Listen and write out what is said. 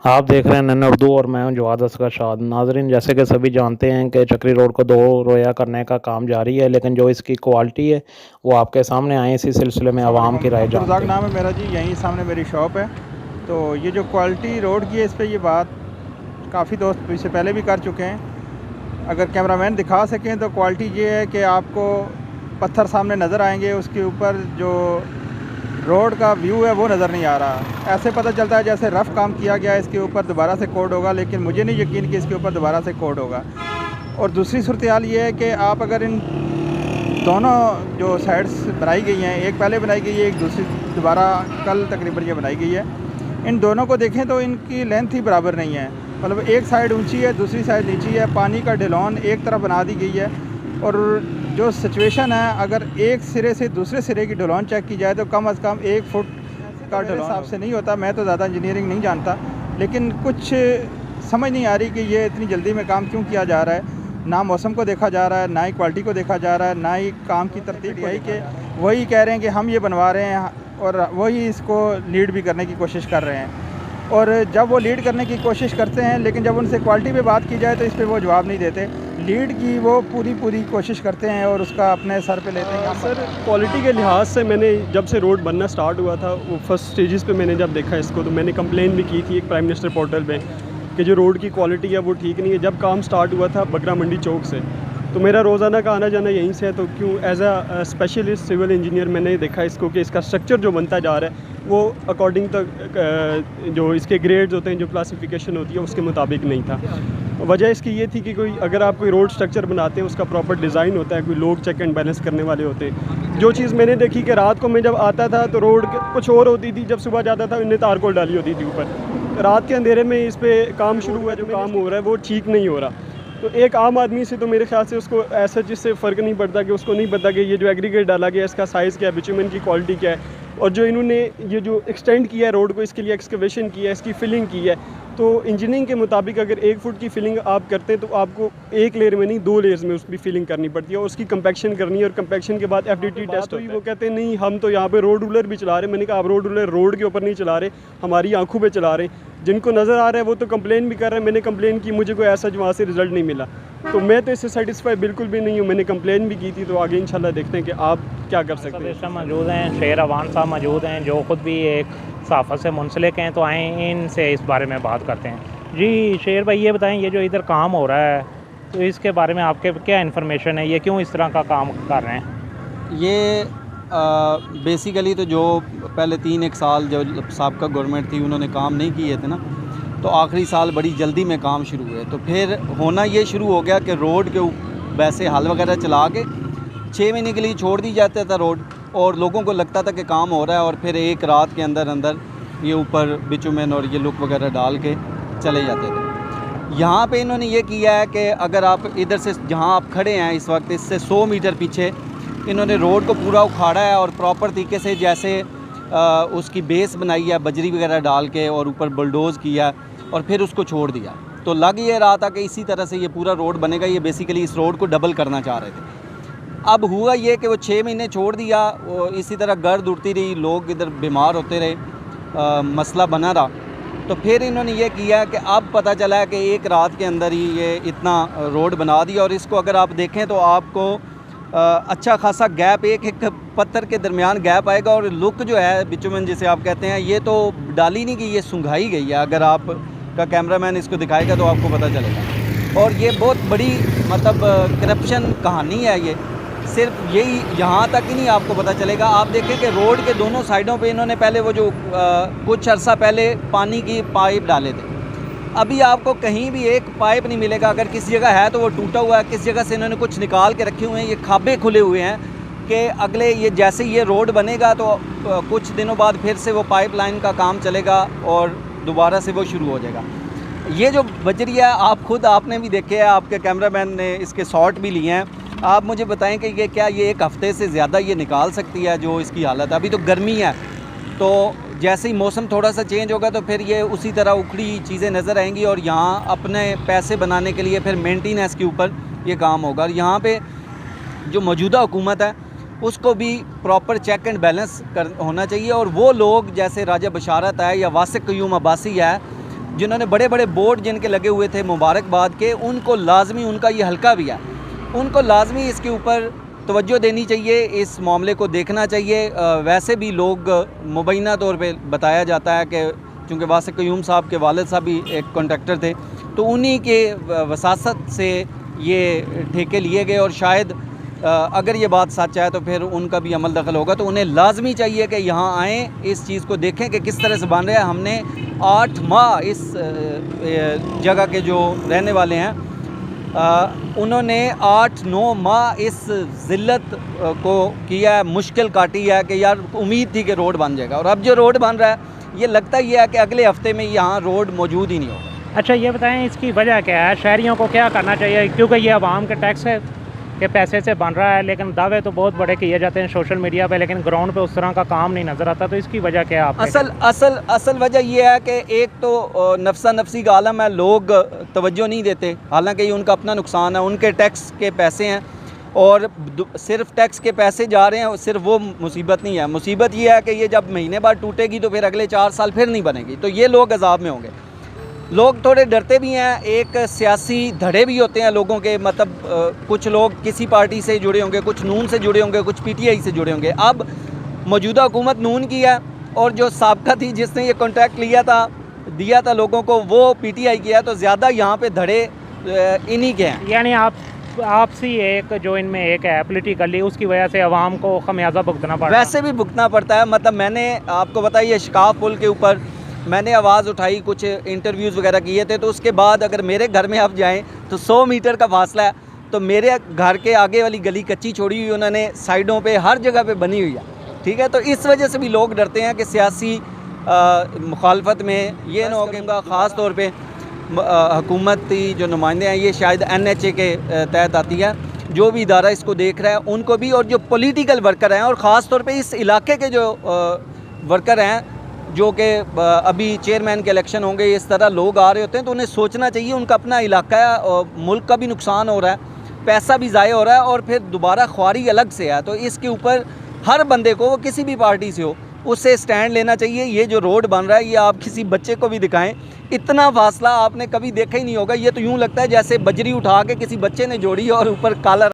आप देख रहे हैं नन्हे उर्दू और मैं हूं जवाद असगर शाद। नाजरीन, जैसे कि सभी जानते हैं कि चक्री रोड को दो रोया करने का काम जारी है, लेकिन जो इसकी क्वालिटी है वो आपके सामने आए। इसी सिलसिले में अस्सलाम आवाम की वालेकुम। राय अब्दुर्रज़ाक जानते नाम हैं। है मेरा जी, यहीं सामने मेरी शॉप है। तो ये जो क्वालिटी रोड की है, इस पे ये बात काफ़ी दोस्त इससे पहले भी कर चुके हैं। अगर कैमरामैन दिखा सकें तो क्वालिटी ये है कि आपको पत्थर सामने नज़र आएंगे, उसके ऊपर जो रोड का व्यू है वो नज़र नहीं आ रहा। ऐसे पता चलता है जैसे रफ़ काम किया गया, इसके ऊपर दोबारा से कोड होगा, लेकिन मुझे नहीं यकीन कि इसके ऊपर दोबारा से कोड होगा। और दूसरी सूरत हाल ये है कि आप अगर इन दोनों जो साइड्स बनाई गई हैं, एक पहले बनाई गई है, एक दूसरी दोबारा कल तकरीबन ये बनाई गई है, इन दोनों को देखें तो इनकी लेंथ ही बराबर नहीं है। मतलब एक साइड ऊंची है, दूसरी साइड नीची है। पानी का ढलान एक तरफ बना दी गई है। और जो सिचुएशन है, अगर एक सिरे से दूसरे सिरे की ढलान चेक की जाए तो कम अज़ कम 1 फुट का ढलान हिसाब से नहीं होता। मैं तो ज़्यादा इंजीनियरिंग नहीं जानता, लेकिन कुछ समझ नहीं आ रही कि ये इतनी जल्दी में काम क्यों किया जा रहा है। ना मौसम को देखा जा रहा है, ना ही क्वालिटी को देखा जा रहा है, ना ही काम की तरतीब है कि वही कह रहे हैं कि हम ये बनवा रहे हैं और वही इसको लीड भी करने की कोशिश कर रहे हैं। और जब वो लीड करने की कोशिश करते हैं, लेकिन जब उनसे क्वालिटी पे बात की जाए तो इस पे वो जवाब नहीं देते। लीड की वो पूरी कोशिश करते हैं और उसका अपने सर पे लेते हैं। सर, क्वालिटी के लिहाज से मैंने जब से रोड बनना स्टार्ट हुआ था, वो फर्स्ट स्टेजेस पे मैंने जब देखा इसको, तो मैंने कंप्लेन भी की थी एक प्राइम मिनिस्टर पोर्टल पे कि जो रोड की क्वालिटी है वो ठीक नहीं है। जब काम स्टार्ट हुआ था बकरा मंडी चौक से, तो मेरा रोज़ाना का आना जाना यहीं से है, तो क्यों as a specialist civil engineer मैंने देखा इसको कि इसका स्ट्रक्चर जो बनता जा रहा है वो अकॉर्डिंग तक जो इसके ग्रेड्स होते हैं, जो क्लासिफिकेशन होती है उसके मुताबिक नहीं था। वजह इसकी ये थी कि कोई अगर आप कोई रोड स्ट्रक्चर बनाते हैं उसका प्रॉपर डिज़ाइन होता है, कोई लोग चेक एंड बैलेंस करने वाले होते हैं। जो चीज़ मैंने देखी कि रात को मैं जब आता था तो रोड कुछ और होती थी, जब सुबह जाता था इनने तारकोल डाली होती थी ऊपर। रात के अंधेरे में इस पर काम शुरू हुआ, जो काम हो रहा है वो ठीक नहीं हो रहा। तो एक आम आदमी से तो मेरे ख्याल से उसको ऐसा जिससे फ़र्क नहीं पड़ता कि उसको नहीं पता कि ये जो एग्रीगेट डाला गया इसका साइज़ क्या है, बिटुमेन की क्वालिटी क्या है, और जो इन्होंने ये जो एक्सटेंड किया है रोड को, इसके लिए एक्सकवेशन की है, इसकी फिलिंग की है। तो इंजीनियरिंग के मुताबिक अगर 1 फुट की फिलिंग आप करते हैं तो आपको एक लेयर में नहीं 2 लेयर्स में उसकी फिलिंग करनी पड़ती है और उसकी कंपैक्शन करनी है, और कंपैक्शन के बाद FDT टेस्ट हुई। वो कहते हैं नहीं, हम तो यहाँ पे रोड रूलर भी चला रहे हैं। मैंने कहा आप रोड रूलर रोड के ऊपर नहीं चला रहे, हमारी आंखों पे चला रहे हैं। जिनको नज़र आ रहा है वो तो कंप्लेन भी कर रहे हैं। मैंने कंप्लेन की, मुझे कोई ऐसा वहाँ से रिजल्ट नहीं मिला, तो मैं तो इससे सेटिस्फाई बिल्कुल भी नहीं हूँ। मैंने कंप्लेन भी की थी, तो आगे इंशाल्लाह देखते हैं कि आप क्या कर सकते हैं। मौजूद हैं शेर अवान साहब मौजूद हैं, जो ख़ुद भी एक सहाफ़त से मुंसलिक हैं। तो आए इनसे इस बारे में बात करते हैं। जी शेर भाई, ये बताएं, ये जो इधर काम हो रहा है तो इसके बारे में आपके क्या इन्फॉर्मेशन है? ये क्यों इस तरह का काम कर रहे हैं? ये बेसिकली तो जो पहले 3-1 साल जो साबका गवर्नमेंट थी उन्होंने काम नहीं किए थे ना, तो आखिरी साल बड़ी जल्दी में काम शुरू हुए। तो फिर होना ये शुरू हो गया कि रोड के वैसे हल वगैरह चला के 6 महीने के लिए छोड़ दी जाता था रोड, और लोगों को लगता था कि काम हो रहा है, और फिर एक रात के अंदर अंदर ये ऊपर बिटुमेन और ये लुक वगैरह डाल के चले जाते थे। यहाँ पे इन्होंने ये किया है कि अगर आप इधर से जहाँ आप खड़े हैं इस वक्त, इससे 100 मीटर पीछे इन्होंने रोड को पूरा उखाड़ा है और प्रॉपर तरीके से जैसे उसकी बेस बनाई है बजरी वगैरह डाल के, और ऊपर बुलडोज़ किया और फिर उसको छोड़ दिया। तो लग ये रहा था कि इसी तरह से ये पूरा रोड बनेगा। ये बेसिकली इस रोड को डबल करना चाह रहे थे। अब हुआ ये कि वो 6 महीने छोड़ दिया, वो इसी तरह गर्द उड़ती रही, लोग इधर बीमार होते रहे, मसला बना रहा। तो फिर इन्होंने ये किया कि अब पता चला है कि एक रात के अंदर ही ये इतना रोड बना दिया। और इसको अगर आप देखें तो आपको अच्छा खासा गैप, एक पत्थर के दरमियान गैप आएगा, और लुक जो है बिटुमेन जिसे आप कहते हैं, ये तो डाली नहीं गई, ये सुंघाई गई है। अगर आप का कैमरामैन इसको दिखाएगा तो आपको पता चलेगा। और ये बहुत बड़ी मतलब करप्शन कहानी है। ये सिर्फ यही यहाँ तक ही नहीं, आपको पता चलेगा। आप देखें कि रोड के दोनों साइडों पे इन्होंने पहले वो जो कुछ अर्सा पहले पानी की पाइप डाले थे, अभी आपको कहीं भी एक पाइप नहीं मिलेगा। अगर किसी जगह है तो वो टूटा हुआ है, किसी जगह से इन्होंने कुछ निकाल के रखे हुए हैं। ये खाबे खुले हुए हैं कि अगले ये जैसे ये रोड बनेगा तो कुछ दिनों बाद फिर से वो पाइपलाइन का काम चलेगा और दोबारा से वो शुरू हो जाएगा। ये जो बजरी है आप खुद आपने भी देखे है, आपके कैमरामैन ने इसके शॉट भी लिए हैं। आप मुझे बताएं कि ये क्या ये 1 हफ़्ते से ज़्यादा ये निकाल सकती है जो इसकी हालत है? अभी तो गर्मी है, तो जैसे ही मौसम थोड़ा सा चेंज होगा तो फिर ये उसी तरह उखड़ी चीज़ें नज़र आएंगी, और यहाँ अपने पैसे बनाने के लिए फिर मेंटेनेंस के ऊपर ये काम होगा। और यहाँ पे जो मौजूदा हुकूमत है उसको भी प्रॉपर चेक एंड बैलेंस होना चाहिए। और वो लोग जैसे राजा बशारत है या वासिक क़य्यूम अब्बासी है, जिन्होंने बड़े बड़े बोर्ड जिनके लगे हुए थे मुबारकबाद के, उनको लाजमी, उनका ये हल्का भी है, उनको लाजमी इसके ऊपर तवज्जो देनी चाहिए, इस मामले को देखना चाहिए। वैसे भी लोग मुबैना तौर पे बताया जाता है कि चूँकि वासिक क़य्यूम साहब के वालिद साहब भी एक कॉन्ट्रैक्टर थे, तो उन्हीं के वसासत से ये ठेके लिए गए, और शायद अगर ये बात सच है तो फिर उनका भी अमल दखल होगा। तो उन्हें लाजमी चाहिए कि यहाँ आएँ, इस चीज़ को देखें कि किस तरह से बन रहा है। हमने 8 माह इस जगह के जो रहने वाले हैं, उन्होंने 8-9 माह इस ज़िल्लत को किया है, मुश्किल काटी है कि यार उम्मीद थी कि रोड बन जाएगा, और अब जो रोड बन रहा है ये लगता ही है कि अगले हफ्ते में यहाँ रोड मौजूद ही नहीं होगा। अच्छा ये बताएं इसकी वजह क्या है, शहरियों को क्या करना चाहिए, क्योंकि ये आवाम के टैक्स के पैसे से बन रहा है, लेकिन दावे तो बहुत बड़े किए जाते हैं सोशल मीडिया पे, लेकिन ग्राउंड पे उस तरह का काम नहीं नज़र आता, तो इसकी वजह क्या है? असल वजह यह है कि एक तो नफ्सा नफसी का आलम है, लोग तवज्जो नहीं देते, हालांकि ये उनका अपना नुकसान है, उनके टैक्स के पैसे हैं और सिर्फ टैक्स के पैसे जा रहे हैं, सिर्फ वो मुसीबत नहीं है। मुसीबत ये है कि ये जब महीने बाद टूटेगी तो फिर अगले 4 साल फिर नहीं बनेगी, तो ये लोग अजाब में होंगे। लोग थोड़े डरते भी हैं, एक सियासी धड़े भी होते हैं लोगों के, मतलब कुछ लोग किसी पार्टी से जुड़े होंगे, कुछ नून से जुड़े होंगे, कुछ पीटीआई से जुड़े होंगे। अब मौजूदा हुकूमत नून की है, और जो साबका थी जिसने ये कॉन्ट्रैक्ट दिया था लोगों को, वो पीटीआई की है, तो ज़्यादा यहाँ पे धड़े इन्हीं के हैं। यानी आपसी एक जो इनमें एक है पॉलिटिकली, उसकी वजह से आवाम को खमियाजा भुगतना पड़ रहा है। वैसे भी भुगतना पड़ता है, मतलब मैंने आपको बताया शिकाफ पुल के ऊपर मैंने आवाज़ उठाई, कुछ इंटरव्यूज़ वगैरह किए थे, तो उसके बाद अगर मेरे घर में आप जाएं तो 100 मीटर का फासला है, तो मेरे घर के आगे वाली गली कच्ची छोड़ी हुई उन्होंने, साइडों पे हर जगह पे बनी हुई है, ठीक है। तो इस वजह से भी लोग डरते हैं कि सियासी मुखालफत में ये ना हो कि ख़ास तौर पे हुकूमती जो नुमाइंदे हैं, ये शायद NHA के तहत आती है, जो भी इदारा इसको देख रहा है उनको भी, और जो पॉलिटिकल वर्कर हैं, और ख़ास तौर पे इस इलाके के जो वर्कर हैं, जो कि अभी चेयरमैन के इलेक्शन होंगे, इस तरह लोग आ रहे होते हैं, तो उन्हें सोचना चाहिए, उनका अपना इलाका है और मुल्क का भी नुकसान हो रहा है, पैसा भी ज़ाया हो रहा है, और फिर दोबारा ख्वारी अलग से है। तो इसके ऊपर हर बंदे को, वो किसी भी पार्टी से हो, उससे स्टैंड लेना चाहिए। ये जो रोड बन रहा है, ये आप किसी बच्चे को भी दिखाएं, इतना फासला आपने कभी देखा ही नहीं होगा। ये तो यूँ लगता है जैसे बजरी उठा के किसी बच्चे ने जोड़ी और ऊपर काला